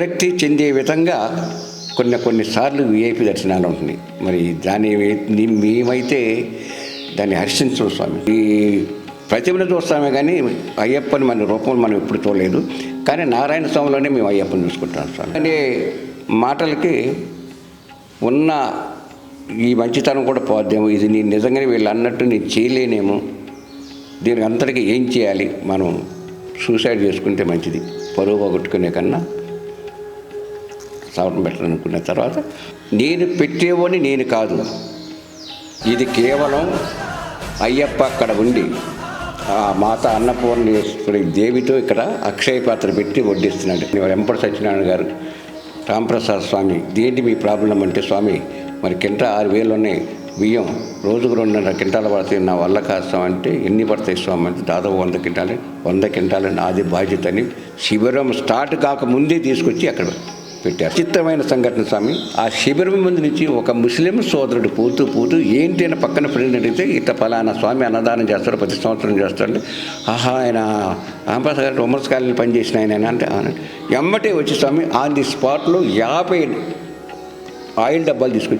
విరక్తి చెందే విధంగా కొన్నిసార్లు విఐపి దర్శనాలు ఉంటున్నాయి. మరి మేమైతే దాన్ని హర్షించం స్వామి. ఈ ప్రతిమను చూస్తామే కానీ అయ్యప్పని మన రూపంలో మనం ఎప్పుడు చూడలేదు. కానీ నారాయణ స్వామిలోనే మేము అయ్యప్పని చూసుకుంటాం స్వామి. అనే మాటలకి ఉన్న ఈ మంచితనం కూడా పోద్దేమో, ఇది నేను నిజంగానే వీళ్ళు అన్నట్టు నేను చేయలేనేమో, దీనికి అంతటికీ ఏం చేయాలి, మనం సూసైడ్ చేసుకుంటే మంచిది, పరువు పోగొట్టుకునే కన్నా సవరణ పెట్టాలనుకున్న తర్వాత నేను పెట్టేవని నేను కాదు, ఇది కేవలం అయ్యప్ప అక్కడ ఉండి ఆ మాత అన్నపూర్ణేశ్వరి దేవితో ఇక్కడ అక్షయ పాత్ర పెట్టి వడ్డిస్తున్నాడు. వెంపటి సత్యనారాయణ గారు, రామప్రసాద్ స్వామి, దేంటి మీ ప్రాబ్లం అంటే, స్వామి మరి కింట 6,000 ఉన్నాయి, బియ్యం రోజుకు 2.5 క్వింటాలు పడతాయి, నా వల్ల కాస్తాం అంటే ఎన్ని పడతాయి స్వామి అంటే దాదాపు 100 క్వింటాలు నాది బాధ్యత అని శిబిరం స్టార్ట్ కాకముందే తీసుకొచ్చి అక్కడ పెట్టారు. చిత్రమైన సంఘటన స్వామి. ఆ శిబిరం ముందు నుంచి ఒక ముస్లిం సోదరుడు పోతూ ఏంటి అని పక్కన ఫ్రెండ్ అడిగితే, ఇట్లా ఫలానా స్వామి అన్నదానం చేస్తాడు, ప్రతి సంవత్సరం చేస్తాడు. ఆహా, ఆయన రామప్రసాద్ గారు ఉమర్స్ కాలనీ పనిచేసిన ఆయన అంటే ఎమ్మటే వచ్చి స్వామి ఆన్ ది స్పాట్లో 50 ఆయిల్ డబ్బాలు తీసుకొచ్చి